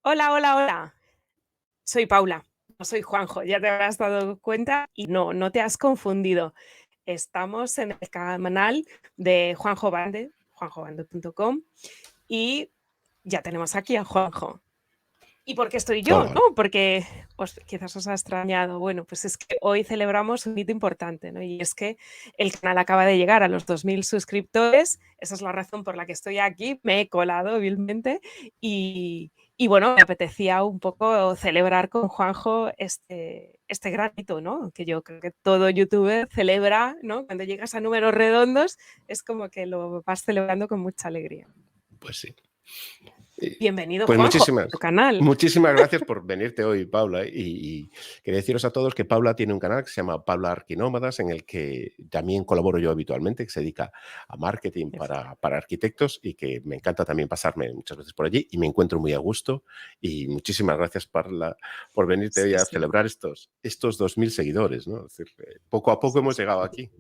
Hola, hola, hola. Soy Paula, no soy Juanjo, ya te habrás dado cuenta y no te has confundido. Estamos en el canal de Juanjo Bande, juanjobande.com, y ya tenemos aquí a Juanjo. ¿Y por qué estoy yo? Hola, ¿No? Porque quizás os ha extrañado. Bueno, pues es que hoy celebramos un hito importante, ¿no? Y es que el canal acaba de llegar a los 2000 suscriptores. Esa es la razón por la que estoy aquí. Me he colado vilmente y bueno, me apetecía un poco celebrar con Juanjo este gran hito, ¿no? Que yo creo que todo youtuber celebra, ¿no? Cuando llegas a números redondos es como que lo vas celebrando con mucha alegría. pues sí. Eh, Bienvenido, Pues Juanjo, a tu canal. muchísimas gracias por venirte hoy, Paula. Y quería deciros a todos que Paula tiene un canal que se llama Paula Arquinómadas, en el que también colaboro yo habitualmente, que se dedica a marketing para arquitectos y que me encanta también pasarme muchas veces por allí y me encuentro muy a gusto. Y muchísimas gracias, Paula, por venirte hoy Sí, a sí. celebrar estos 2000 seguidores, ¿no? Es decir, poco a poco hemos llegado aquí.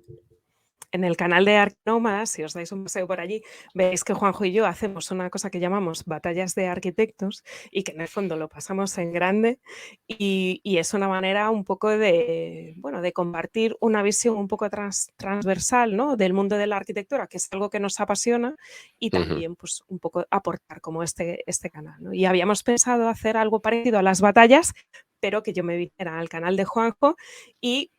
En el canal de Arquinómadas, si os dais un paseo por allí, veréis que Juanjo y yo hacemos una cosa que llamamos batallas de arquitectos y que en el fondo lo pasamos en grande y es una manera un poco de, bueno, de compartir una visión un poco transversal, ¿no? Del mundo de la arquitectura, que es algo que nos apasiona y Ujú. también pues un poco aportar como este canal, ¿no? Y habíamos pensado hacer algo parecido a las batallas, pero que yo me viniera al canal de Juanjo y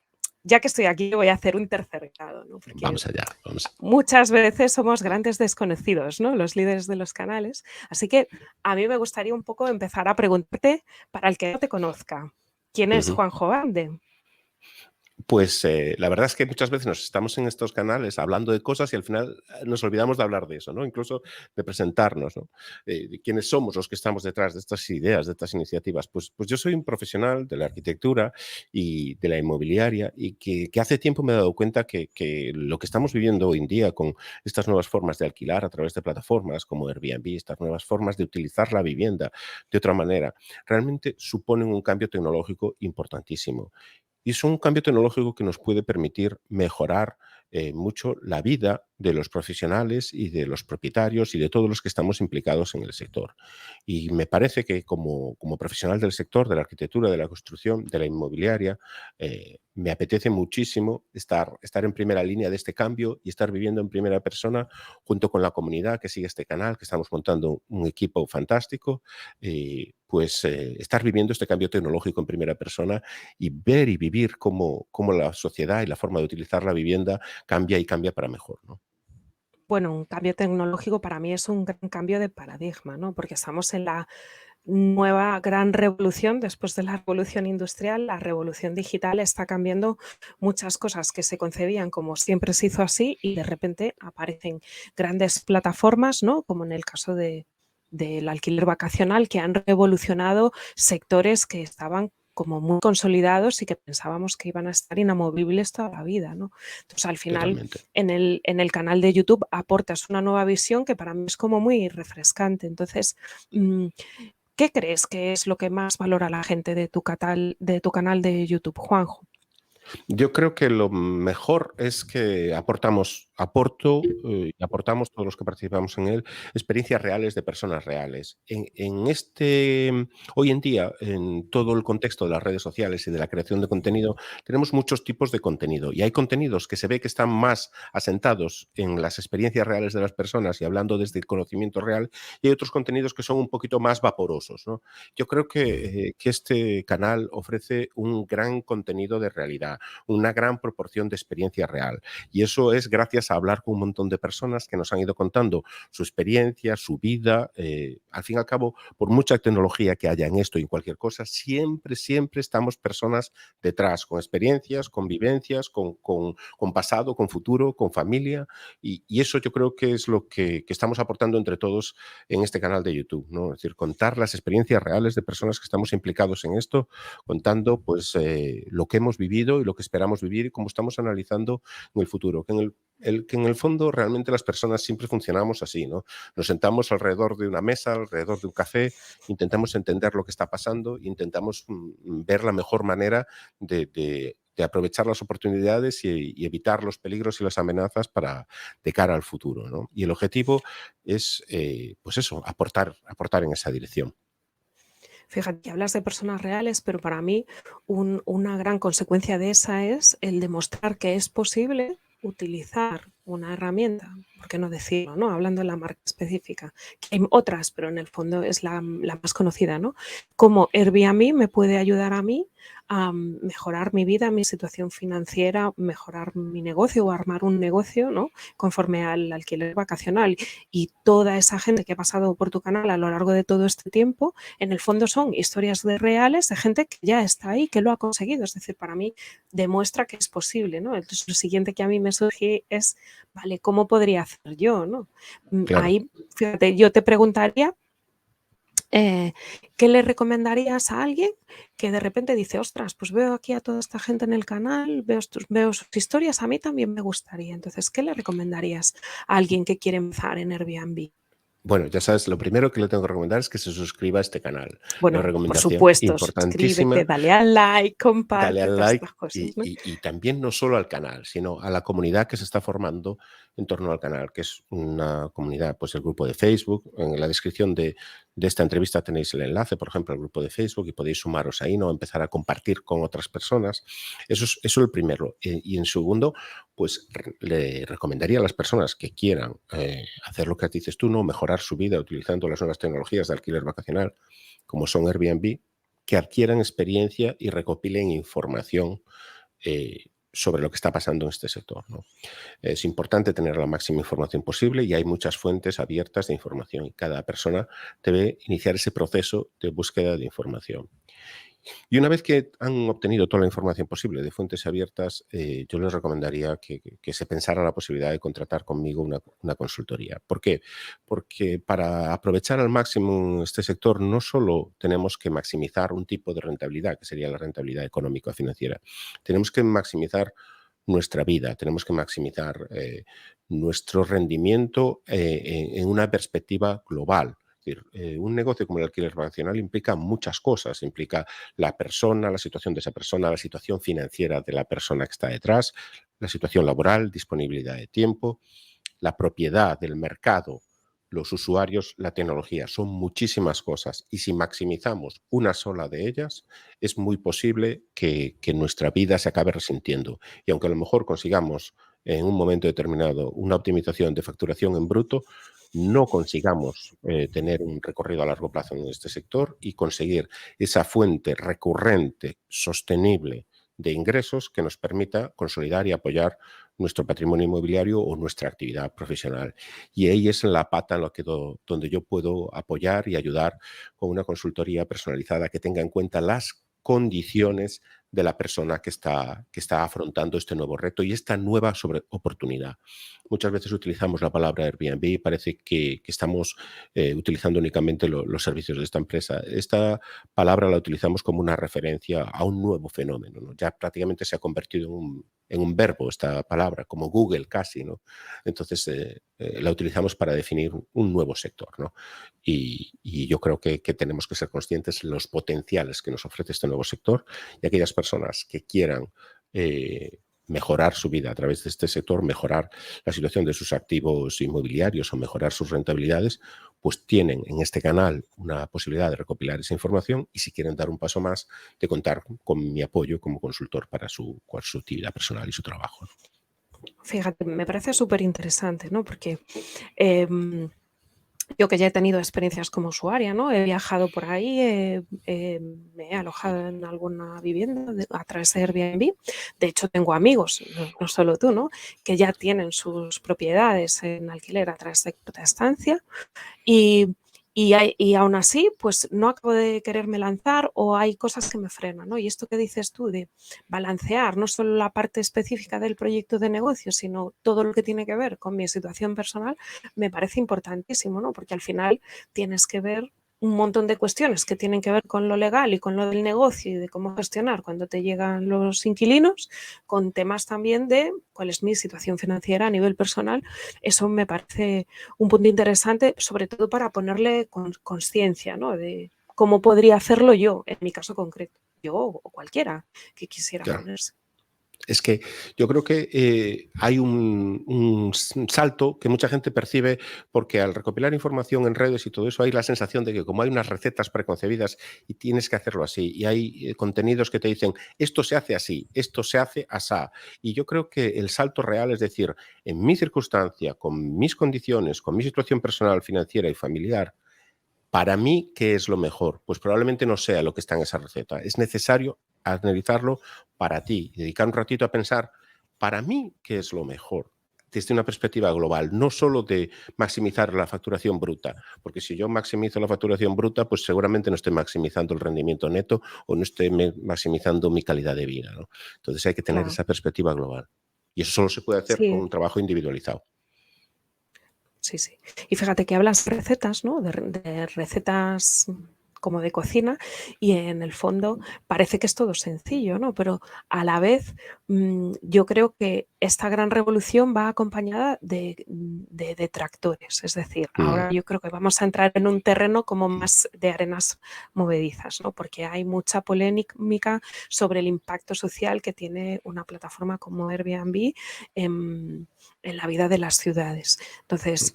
ya que estoy aquí, voy a hacer un tercer grado, ¿no? Porque Vamos allá, vamos. muchas veces somos grandes desconocidos, ¿no? Los líderes de los canales. Así que a mí me gustaría un poco empezar a preguntarte, para el que no te conozca, ¿quién es Ujú. Juanjo Bande? Pues la verdad es que muchas veces nos estamos en estos canales hablando de cosas y al final nos olvidamos de hablar de eso, ¿no? Incluso de presentarnos, ¿no? De quiénes somos los que estamos detrás de estas ideas, de estas iniciativas. Pues yo soy un profesional de la arquitectura y de la inmobiliaria y que hace tiempo me he dado cuenta que lo que estamos viviendo hoy en día con estas nuevas formas de alquilar a través de plataformas como Airbnb, estas nuevas formas de utilizar la vivienda de otra manera, realmente suponen un cambio tecnológico importantísimo. Y es un cambio tecnológico que nos puede permitir mejorar mucho la vida de los profesionales y de los propietarios y de todos los que estamos implicados en el sector. Y me parece que como profesional del sector, de la arquitectura, de la construcción, de la inmobiliaria, me apetece muchísimo estar en primera línea de este cambio y estar viviendo en primera persona junto con la comunidad que sigue este canal, que estamos montando un equipo fantástico, estar viviendo este cambio tecnológico en primera persona y ver y vivir cómo la sociedad y la forma de utilizar la vivienda cambia y cambia para mejor, ¿no? Bueno, un cambio tecnológico para mí es un gran cambio de paradigma, ¿no? Porque estamos en la nueva gran revolución después de la revolución industrial. La revolución digital está cambiando muchas cosas que se concebían como siempre se hizo así y de repente aparecen grandes plataformas, ¿no? Como en el caso del alquiler vacacional, que han revolucionado sectores que estaban como muy consolidados y que pensábamos que iban a estar inamovibles toda la vida, ¿no? Entonces, al final, Totalmente. en el canal de YouTube aportas una nueva visión que para mí es como muy refrescante. Entonces, mm, ¿qué crees que es lo que más valora la gente de tu canal de YouTube, Juanjo? Yo creo que lo mejor es que y aportamos todos los que participamos en él, experiencias reales de personas reales. Hoy en día, en todo el contexto de las redes sociales y de la creación de contenido, tenemos muchos tipos de contenido y hay contenidos que se ve que están más asentados en las experiencias reales de las personas y hablando desde el conocimiento real y hay otros contenidos que son un poquito más vaporosos, ¿no? Yo creo que este canal ofrece un gran contenido de realidad, una gran proporción de experiencia real. Y eso es gracias a hablar con un montón de personas que nos han ido contando su experiencia, su vida. Al fin y al cabo, por mucha tecnología que haya en esto y en cualquier cosa, siempre estamos personas detrás, con experiencias, con vivencias, con pasado, con futuro, con familia. Y eso yo creo que es lo que estamos aportando entre todos en este canal de YouTube, ¿no? Es decir, contar las experiencias reales de personas que estamos implicados en esto, contando lo que hemos vivido y lo que esperamos vivir y cómo estamos analizando en el futuro. Que en el fondo realmente las personas siempre funcionamos así, ¿no? Nos sentamos alrededor de una mesa, alrededor de un café, intentamos entender lo que está pasando, intentamos ver la mejor manera de aprovechar las oportunidades y evitar los peligros y las amenazas de cara al futuro, ¿no? Y el objetivo es, pues eso, aportar en esa dirección. Fíjate, que hablas de personas reales, pero para mí una gran consecuencia de esa es el demostrar que es posible utilizar una herramienta, ¿por qué no decirlo, no? Hablando de la marca específica, que hay otras, pero en el fondo es la más conocida, ¿no? Cómo Airbnb me puede ayudar a mí a mejorar mi vida, mi situación financiera, mejorar mi negocio o armar un negocio, ¿no? Conforme al alquiler vacacional. Y toda esa gente que ha pasado por tu canal a lo largo de todo este tiempo, en el fondo son historias reales de gente que ya está ahí, que lo ha conseguido. Es decir, para mí demuestra que es posible, ¿no? Entonces, lo siguiente que a mí me surge es, vale, ¿cómo podría hacer yo, no? Claro. Ahí, fíjate, yo te preguntaría, ¿qué le recomendarías a alguien que de repente dice, ostras, pues veo aquí a toda esta gente en el canal, veo sus historias, a mí también me gustaría? Entonces, ¿qué le recomendarías a alguien que quiere empezar en Airbnb? Bueno, ya sabes, lo primero que le tengo que recomendar es que se suscriba a este canal. Una Bueno, por recomendación supuesto, suscríbete, importantísima. dale al like, Dale comparte, al todas like estas cosas, ¿no? y también no solo al canal, sino a la comunidad que se está formando en torno al canal, que es una comunidad, pues el grupo de Facebook. En la descripción de esta entrevista tenéis el enlace, por ejemplo, al grupo de Facebook y podéis sumaros ahí, ¿no? Empezar a compartir con otras personas. Eso es el primero. Y en segundo, pues le recomendaría a las personas que quieran hacer lo que dices tú, ¿no? Mejorar su vida utilizando las nuevas tecnologías de alquiler vacacional, como son Airbnb, que adquieran experiencia y recopilen información sobre lo que está pasando en este sector, ¿no? Es importante tener la máxima información posible y hay muchas fuentes abiertas de información y cada persona debe iniciar ese proceso de búsqueda de información. Y una vez que han obtenido toda la información posible de fuentes abiertas, yo les recomendaría que se pensara la posibilidad de contratar conmigo una consultoría. ¿Por qué? Porque para aprovechar al máximo este sector no solo tenemos que maximizar un tipo de rentabilidad, que sería la rentabilidad económica financiera, tenemos que maximizar nuestra vida, tenemos que maximizar nuestro rendimiento en una perspectiva global. Es decir, un negocio como el alquiler vacacional implica muchas cosas, implica la persona, la situación de esa persona, la situación financiera de la persona que está detrás, la situación laboral, disponibilidad de tiempo, la propiedad del mercado, los usuarios, la tecnología. Son muchísimas cosas y si maximizamos una sola de ellas, es muy posible que nuestra vida se acabe resintiendo. Y aunque a lo mejor consigamos en un momento determinado una optimización de facturación en bruto, no consigamos tener un recorrido a largo plazo en este sector y conseguir esa fuente recurrente, sostenible de ingresos que nos permita consolidar y apoyar nuestro patrimonio inmobiliario o nuestra actividad profesional. Y ahí es la pata en donde yo puedo apoyar y ayudar con una consultoría personalizada que tenga en cuenta las condiciones de la persona que está afrontando este nuevo reto y esta nueva oportunidad. Muchas veces utilizamos la palabra Airbnb y parece que estamos utilizando únicamente los servicios de esta empresa. Esta palabra la utilizamos como una referencia a un nuevo fenómeno, ¿no? Ya prácticamente se ha convertido en un verbo esta palabra, como Google casi, ¿no? Entonces la utilizamos para definir un nuevo sector, ¿no? Y yo creo que tenemos que ser conscientes de los potenciales que nos ofrece este nuevo sector y aquellas personas que quieran mejorar su vida a través de este sector, mejorar la situación de sus activos inmobiliarios o mejorar sus rentabilidades, pues tienen en este canal una posibilidad de recopilar esa información y si quieren dar un paso más, de contar con mi apoyo como consultor para su actividad personal y su trabajo, ¿no? Fíjate, me parece súper interesante, ¿no? Porque yo que ya he tenido experiencias como usuaria, ¿no? He viajado por ahí, me he alojado en alguna vivienda a través de Airbnb. De hecho, tengo amigos, no solo tú, ¿no? Que ya tienen sus propiedades en alquiler a través de corta estancia y, y aún así, pues no acabo de quererme lanzar o hay cosas que me frenan, ¿no? Y esto que dices tú de balancear no solo la parte específica del proyecto de negocio, sino todo lo que tiene que ver con mi situación personal, me parece importantísimo, ¿no? Porque al final tienes que ver un montón de cuestiones que tienen que ver con lo legal y con lo del negocio y de cómo gestionar cuando te llegan los inquilinos, con temas también de cuál es mi situación financiera a nivel personal. Eso me parece un punto interesante, sobre todo para ponerle conciencia, ¿no? De cómo podría hacerlo yo, en mi caso concreto, yo o cualquiera que quisiera Claro. ponerse. Es que yo creo que hay un salto que mucha gente percibe porque al recopilar información en redes y todo eso hay la sensación de que como hay unas recetas preconcebidas y tienes que hacerlo así y hay contenidos que te dicen esto se hace así, esto se hace asá. Y yo creo que el salto real es decir, en mi circunstancia, con mis condiciones, con mi situación personal, financiera y familiar, para mí, ¿qué es lo mejor? Pues probablemente no sea lo que está en esa receta. Es necesario analizarlo para ti y dedicar un ratito a pensar, para mí, ¿qué es lo mejor? Desde una perspectiva global, no solo de maximizar la facturación bruta, porque si yo maximizo la facturación bruta, pues seguramente no estoy maximizando el rendimiento neto o no estoy maximizando mi calidad de vida, ¿no? Entonces hay que tener Claro. esa perspectiva global. Y eso solo se puede hacer con Sí, un trabajo individualizado. sí, sí. Y fíjate que hablas de recetas, ¿no? De recetas como de cocina y en el fondo parece que es todo sencillo, ¿no? Pero a la vez yo creo que esta gran revolución va acompañada de detractores. Es decir, Mm, ahora yo creo que vamos a entrar en un terreno como más de arenas movedizas, ¿no? Porque hay mucha polémica sobre el impacto social que tiene una plataforma como Airbnb en la vida de las ciudades. Entonces,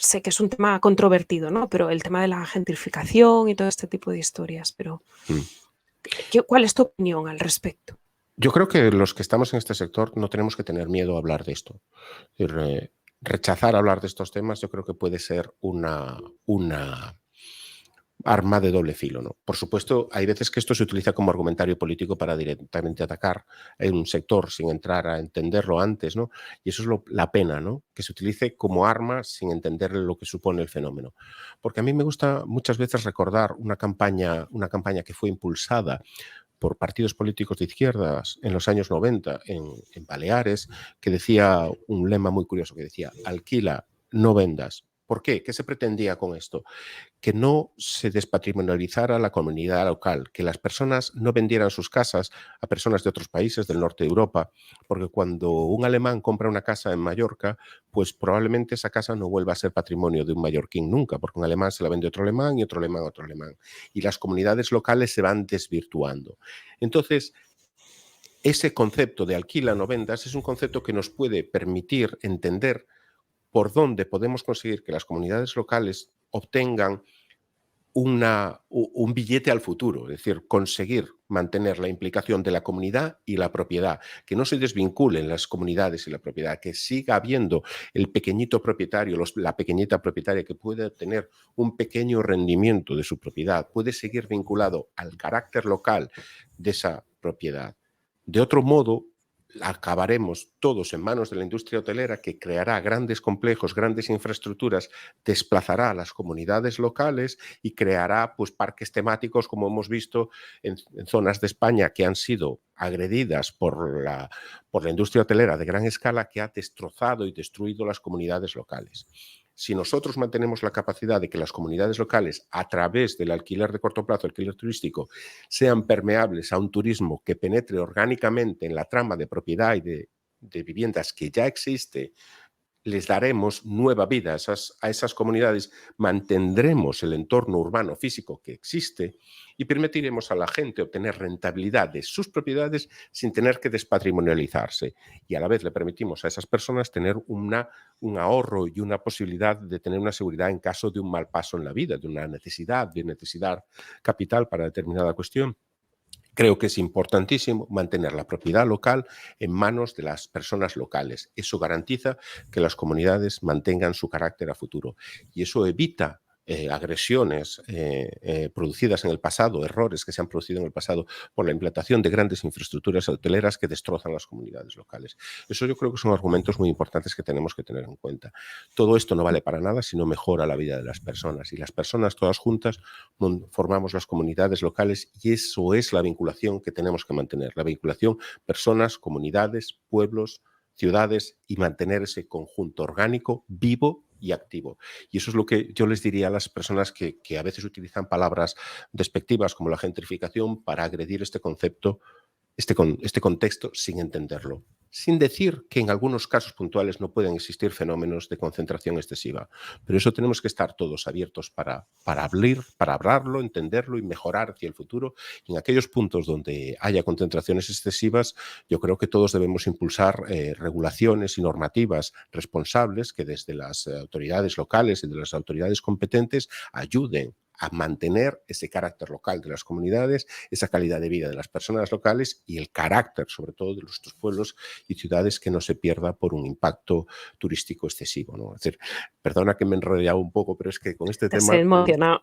sé que es un tema controvertido, ¿no? Pero el tema de la gentrificación y todo este tipo de historias, pero mm. ¿cuál es tu opinión al respecto? Yo creo que los que estamos en este sector no tenemos que tener miedo a hablar de esto. Es decir, rechazar hablar de estos temas yo creo que puede ser una arma de doble filo, ¿no? Por supuesto, hay veces que esto se utiliza como argumentario político para directamente atacar en un sector sin entrar a entenderlo antes, ¿no? Y eso es la pena, ¿no? Que se utilice como arma sin entender lo que supone el fenómeno. Porque a mí me gusta muchas veces recordar una campaña que fue impulsada por partidos políticos de izquierdas en los años 90 en Baleares, que decía un lema muy curioso, que decía, alquila, no vendas. ¿Por qué? ¿Qué se pretendía con esto? Que no se despatrimonializara la comunidad local, que las personas no vendieran sus casas a personas de otros países del norte de Europa, porque cuando un alemán compra una casa en Mallorca, pues probablemente esa casa no vuelva a ser patrimonio de un mallorquín nunca, porque un alemán se la vende a otro alemán y otro alemán a otro alemán. Y las comunidades locales se van desvirtuando. Entonces, ese concepto de alquila, no vendas, es un concepto que nos puede permitir entender por dónde podemos conseguir que las comunidades locales obtengan un billete al futuro, es decir, conseguir mantener la implicación de la comunidad y la propiedad, que no se desvinculen las comunidades y la propiedad, que siga habiendo el pequeñito propietario, la pequeñita propietaria que puede obtener un pequeño rendimiento de su propiedad, puede seguir vinculado al carácter local de esa propiedad. De otro modo, acabaremos todos en manos de la industria hotelera que creará grandes complejos, grandes infraestructuras, desplazará a las comunidades locales y creará pues, parques temáticos, como hemos visto en zonas de España que han sido agredidas por la industria hotelera de gran escala que ha destrozado y destruido las comunidades locales. Si nosotros mantenemos la capacidad de que las comunidades locales, a través del alquiler de corto plazo, alquiler turístico, sean permeables a un turismo que penetre orgánicamente en la trama de propiedad y de viviendas que ya existe, les daremos nueva vida a esas comunidades, mantendremos el entorno urbano físico que existe y permitiremos a la gente obtener rentabilidad de sus propiedades sin tener que despatrimonializarse. Y a la vez le permitimos a esas personas tener un ahorro y una posibilidad de tener una seguridad en caso de un mal paso en la vida, de necesidad capital para determinada cuestión. Creo que es importantísimo mantener la propiedad local en manos de las personas locales. Eso garantiza que las comunidades mantengan su carácter a futuro y eso evita agresiones producidas en el pasado, errores que se han producido en el pasado por la implantación de grandes infraestructuras hoteleras que destrozan las comunidades locales. Eso yo creo que son argumentos muy importantes que tenemos que tener en cuenta. Todo esto no vale para nada si no mejora la vida de las personas y las personas todas juntas formamos las comunidades locales y eso es la vinculación que tenemos que mantener, la vinculación personas, comunidades, pueblos, ciudades y mantener ese conjunto orgánico vivo y activo. Y eso es lo que yo les diría a las personas que a veces utilizan palabras despectivas como la gentrificación para agredir este concepto, este contexto sin entenderlo. sin decir que en algunos casos puntuales no pueden existir fenómenos de concentración excesiva. Pero eso tenemos que estar todos abiertos para hablarlo, entenderlo y mejorar hacia el futuro. Y en aquellos puntos donde haya concentraciones excesivas, yo creo que todos debemos impulsar regulaciones y normativas responsables que desde las autoridades locales y de las autoridades competentes ayuden a mantener ese carácter local de las comunidades, esa calidad de vida de las personas locales y el carácter, sobre todo, de nuestros pueblos y ciudades, que no se pierda por un impacto turístico excesivo, ¿no? Es decir, perdona que me he enrollado un poco, pero es que con este Te has tema emocionado.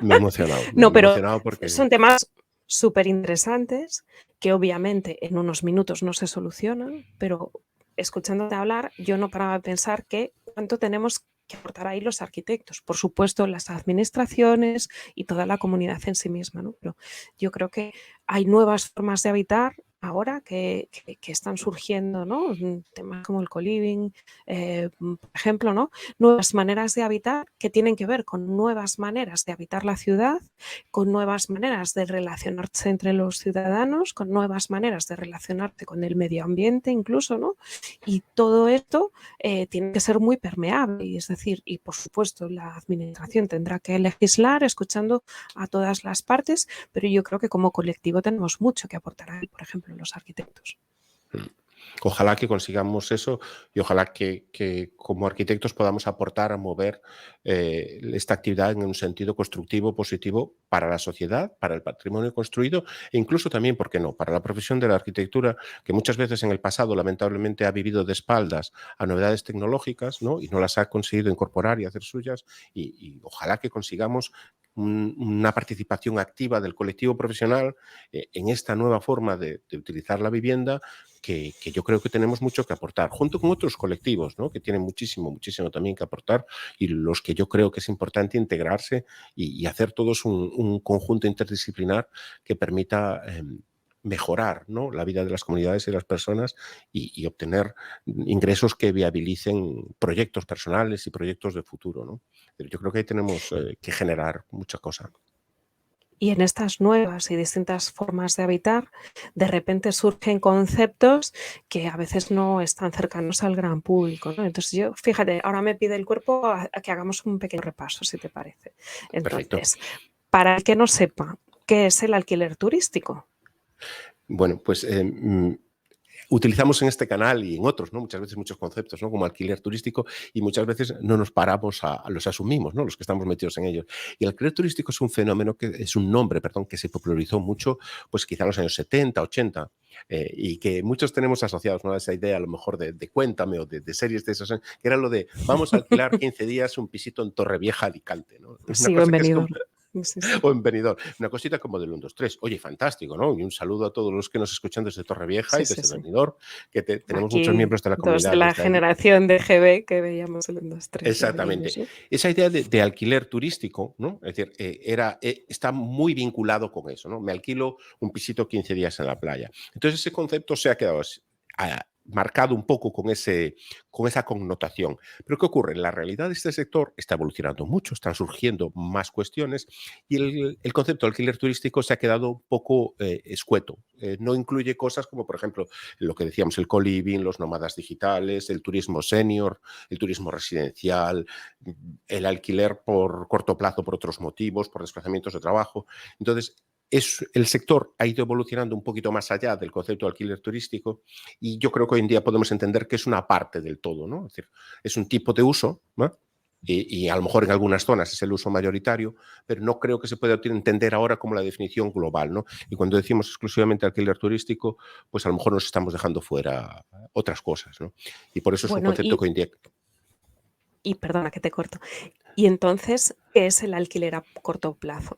me he emocionado. No, Me he pero emocionado porque... son temas súper interesantes que obviamente en unos minutos no se solucionan, pero escuchándote hablar, yo no paraba de pensar que cuánto tenemos que aportar ahí los arquitectos, por supuesto las administraciones y toda la comunidad en sí misma, ¿no? Pero yo creo que hay nuevas formas de habitar ahora que están surgiendo, ¿no? Temas como el co-living, por ejemplo, ¿no? Nuevas maneras de habitar que tienen que ver con nuevas maneras de habitar la ciudad, con nuevas maneras de relacionarse entre los ciudadanos, con nuevas maneras de relacionarte con el medio ambiente incluso, ¿no? Y todo esto tiene que ser muy permeable, y es decir, y por supuesto la administración tendrá que legislar escuchando a todas las partes, pero yo creo que como colectivo tenemos mucho que aportar ahí, por ejemplo, los arquitectos. Ojalá que consigamos eso y ojalá que como arquitectos podamos aportar a mover esta actividad en un sentido constructivo, positivo para la sociedad, para el patrimonio construido e incluso también, ¿por qué no?, para la profesión de la arquitectura, que muchas veces en el pasado lamentablemente ha vivido de espaldas a novedades tecnológicas, ¿no?, y no las ha conseguido incorporar y hacer suyas, y ojalá que consigamos una participación activa del colectivo profesional en esta nueva forma de utilizar la vivienda, que yo creo que tenemos mucho que aportar, junto con otros colectivos, ¿no?, que tienen muchísimo también que aportar, y los que yo creo que es importante integrarse y hacer todos un conjunto interdisciplinar que permita mejorar, ¿no?, la vida de las comunidades y de las personas y obtener ingresos que viabilicen proyectos personales y proyectos de futuro, ¿no? Pero yo creo que ahí tenemos que generar mucha cosa. Y en estas nuevas y distintas formas de habitar, de repente surgen conceptos que a veces no están cercanos al gran público, ¿no? Entonces yo, fíjate, ahora me pide el cuerpo a que hagamos un pequeño repaso, si te parece. Perfecto. Entonces, para el que no sepa, ¿qué es el alquiler turístico? Bueno, pues utilizamos en este canal y en otros, ¿no?, muchas veces muchos conceptos, ¿no?, como alquiler turístico, y muchas veces no nos paramos a los asumimos, ¿no?, los que estamos metidos en ellos. Y el alquiler turístico es un fenómeno es un nombre, perdón, que se popularizó mucho, pues quizá en los años 70, 80, y que muchos tenemos asociados, ¿no?, a esa idea a lo mejor de Cuéntame o de series de esas, que era lo de vamos a alquilar 15 días un pisito en Torrevieja, Alicante, ¿no? Una Sí, cosa que es bienvenido. como, Sí, sí. o en Benidorm, una cosita como del 1, 2, 3. Oye, fantástico, ¿no? Y un saludo a todos los que nos escuchan desde Torrevieja y Sí, sí, desde sí. Benidorm, que tenemos muchos Aquí miembros de la 2 de comunidad la desde allí. generación de GB que veíamos el 1, 2, 3, Exactamente. bienvenidos, ¿no? Esa idea de alquiler turístico, ¿no?, es decir, está muy vinculado con eso, ¿no? Me alquilo un pisito 15 días en la playa. Entonces ese concepto se ha quedado marcado un poco con esa connotación. Pero ¿qué ocurre? La realidad de este sector está evolucionando mucho, están surgiendo más cuestiones y el concepto de alquiler turístico se ha quedado un poco escueto. No incluye cosas como, por ejemplo, lo que decíamos, el co-living, los nómadas digitales, el turismo senior, el turismo residencial, el alquiler por corto plazo por otros motivos, por desplazamientos de trabajo. Entonces, el sector ha ido evolucionando un poquito más allá del concepto de alquiler turístico, y yo creo que hoy en día podemos entender que es una parte del todo, ¿no? Es decir, es un tipo de uso, ¿no?, y a lo mejor en algunas zonas es el uso mayoritario, pero no creo que se pueda entender ahora como la definición global, ¿no? Y cuando decimos exclusivamente alquiler turístico, pues a lo mejor nos estamos dejando fuera otras cosas, ¿no? Y por eso es un Bueno, concepto que hoy en día... y perdona que te corto. Y entonces, ¿qué es el alquiler a corto plazo?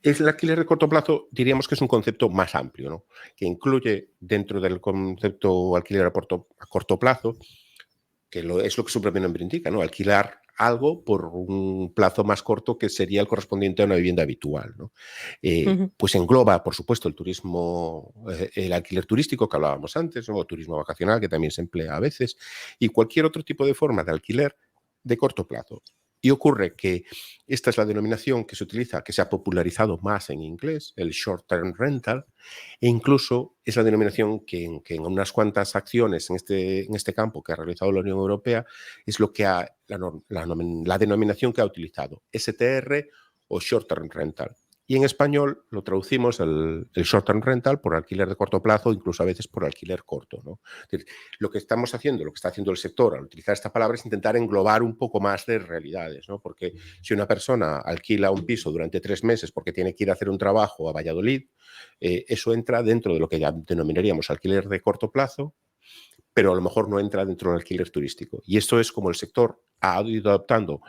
El alquiler de corto plazo diríamos que es un concepto más amplio, ¿no?, que incluye dentro del concepto alquiler a corto plazo, que es lo que su propio nombre indica, ¿no?, alquilar algo por un plazo más corto que sería el correspondiente a una vivienda habitual, ¿no? Ujú. Pues engloba, por supuesto, el turismo, el alquiler turístico que hablábamos antes, ¿no?, o turismo vacacional, que también se emplea a veces, y cualquier otro tipo de forma de alquiler de corto plazo. Y ocurre que esta es la denominación que se utiliza, que se ha popularizado más en inglés, el short term rental, e incluso es la denominación que en unas cuantas acciones en este campo que ha realizado la Unión Europea es lo que la denominación que ha utilizado, STR o short term rental. Y en español lo traducimos el short term rental por alquiler de corto plazo, incluso a veces por alquiler corto, ¿no? Es decir, lo que estamos haciendo, lo que está haciendo el sector al utilizar esta palabra es intentar englobar un poco más de realidades, ¿no? Porque si una persona alquila un piso durante 3 meses porque tiene que ir a hacer un trabajo a Valladolid, eso entra dentro de lo que ya denominaríamos alquiler de corto plazo, pero a lo mejor no entra dentro del alquiler turístico. Y esto es como el sector ha ido adoptando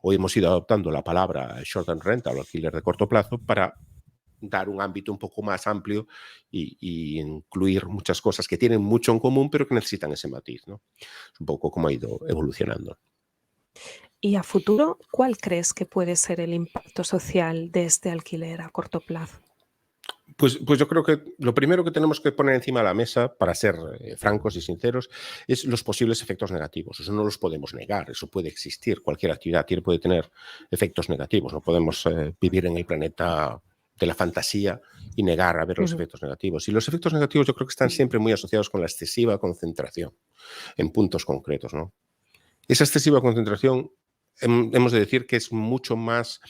o hemos ido adoptando la palabra short term rental o alquiler de corto plazo para dar un ámbito un poco más amplio y incluir muchas cosas que tienen mucho en común, pero que necesitan ese matiz, ¿no? Es un poco como ha ido evolucionando. Y a futuro, ¿cuál crees que puede ser el impacto social de este alquiler a corto plazo? Pues yo creo que lo primero que tenemos que poner encima de la mesa, para ser francos y sinceros, es los posibles efectos negativos. Eso no los podemos negar, eso puede existir. Cualquier actividad puede tener efectos negativos. No podemos vivir en el planeta de la fantasía y negar a ver los efectos negativos. Y los efectos negativos yo creo que están siempre muy asociados con la excesiva concentración en puntos concretos, ¿no? Esa excesiva concentración hemos de decir que es mucho más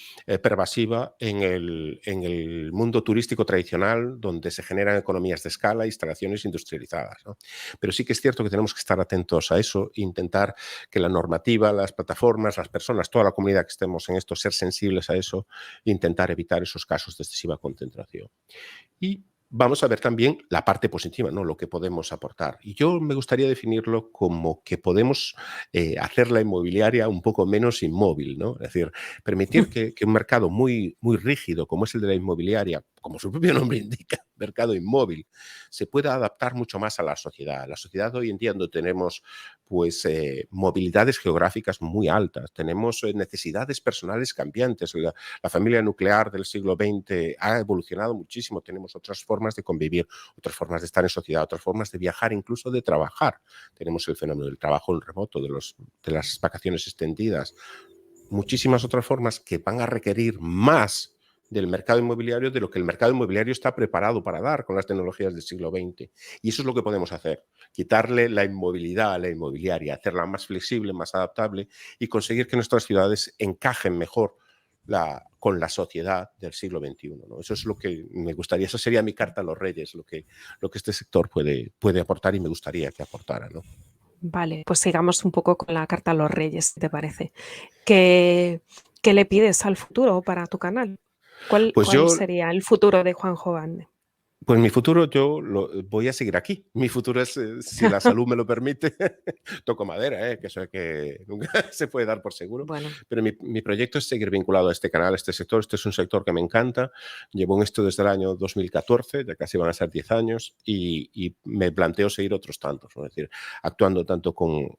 pervasiva en el mundo turístico tradicional, donde se generan economías de escala, instalaciones industrializadas, ¿no? Pero sí que es cierto que tenemos que estar atentos a eso e intentar que la normativa, las plataformas, las personas, toda la comunidad que estemos en esto, ser sensibles a eso e intentar evitar esos casos de excesiva concentración. Y vamos a ver también la parte positiva, ¿no? Lo que podemos aportar. Y yo me gustaría definirlo como que podemos hacer la inmobiliaria un poco menos inmóvil, ¿no? Es decir, permitir que un mercado muy, muy rígido como es el de la inmobiliaria, como su propio nombre indica, mercado inmóvil, se pueda adaptar mucho más a la sociedad. La sociedad hoy en día donde tenemos pues movilidades geográficas muy altas, tenemos necesidades personales cambiantes. La familia nuclear del siglo XX ha evolucionado muchísimo, tenemos otras formas de convivir, otras formas de estar en sociedad, otras formas de viajar, incluso de trabajar. Tenemos el fenómeno del trabajo en remoto, de las vacaciones extendidas, muchísimas otras formas que van a requerir más del mercado inmobiliario de lo que el mercado inmobiliario está preparado para dar con las tecnologías del siglo XX. Y eso es lo que podemos hacer, quitarle la inmovilidad a la inmobiliaria, hacerla más flexible, más adaptable y conseguir que nuestras ciudades encajen mejor con la sociedad del siglo XXI, ¿no? Eso es lo que me gustaría, eso sería mi carta a los reyes, lo que este sector puede aportar y me gustaría que aportara, ¿no? Vale, pues sigamos un poco con la carta a los reyes, ¿te parece? ¿Qué le pides al futuro para tu canal? ¿Cuál Pues sería el futuro de Juanjo Bande? Pues mi futuro yo voy a seguir aquí. Mi futuro es, si la salud me lo permite, toco madera, que eso que nunca se puede dar por seguro, Bueno, pero mi proyecto es seguir vinculado a este canal, a este sector. Este es un sector que me encanta. Llevo en esto desde el año 2014, ya casi van a ser 10 años, y me planteo seguir otros tantos, ¿no? Es decir, actuando tanto con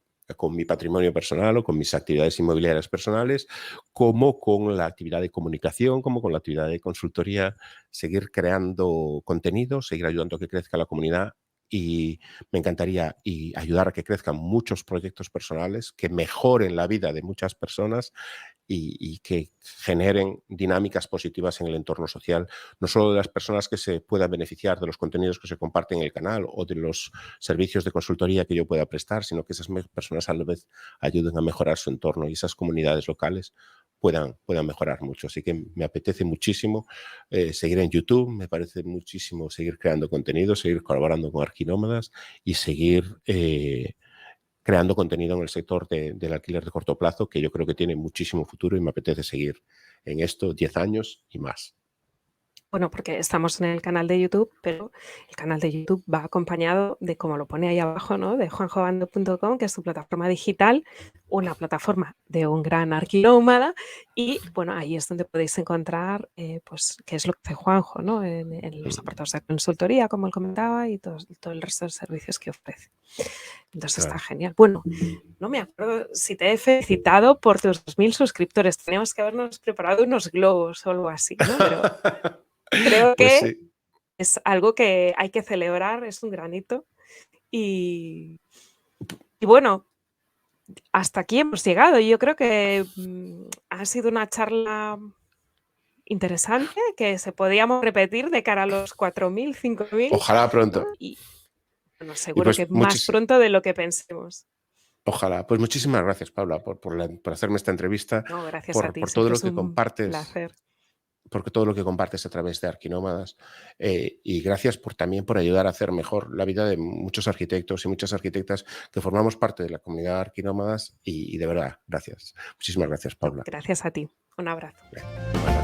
mi patrimonio personal o con mis actividades inmobiliarias personales, como con la actividad de comunicación, como con la actividad de consultoría, seguir creando contenido, seguir ayudando a que crezca la comunidad y me encantaría ayudar a que crezcan muchos proyectos personales que mejoren la vida de muchas personas y que generen dinámicas positivas en el entorno social, no solo de las personas que se puedan beneficiar de los contenidos que se comparten en el canal o de los servicios de consultoría que yo pueda prestar, sino que esas personas a la vez ayuden a mejorar su entorno y esas comunidades locales puedan mejorar mucho. Así que me apetece muchísimo seguir en YouTube, me parece muchísimo seguir creando contenido, seguir colaborando con Arquinómadas y seguir creando contenido en el sector del alquiler de corto plazo, que yo creo que tiene muchísimo futuro y me apetece seguir en esto 10 años y más. bueno, porque estamos en el canal de YouTube, pero el canal de YouTube va acompañado de, como lo pone ahí abajo, ¿no? De juanjobando.com, que es tu plataforma digital, una plataforma de un gran arquilómada y, bueno, ahí es donde podéis encontrar, pues, qué es lo que hace Juanjo, ¿no? En los apartados de consultoría, como él comentaba, y todo el resto de servicios que ofrece. Entonces está Claro. genial. Bueno, no me acuerdo si te he felicitado por tus 2000 suscriptores. Teníamos que habernos preparado unos globos o algo así, ¿no? Pero creo Pues que sí. es algo que hay que celebrar, es un granito. Y bueno, hasta aquí hemos llegado. Yo creo que ha sido una charla interesante que se podíamos repetir de cara a los 4.000, 5.000, Ojalá ¿no? pronto. Y bueno, Y seguro que pues más pronto de lo que pensemos. ojalá. Pues muchísimas gracias, Paula, por hacerme esta entrevista, No, gracias a ti, por todo siempre lo es que un compartes, placer. por todo lo que compartes a través de Arquinómadas, y gracias también por ayudar a hacer mejor la vida de muchos arquitectos y muchas arquitectas que formamos parte de la comunidad Arquinómadas, y de verdad, gracias. Muchísimas gracias, No, Paula. gracias a ti. Un abrazo. Igual.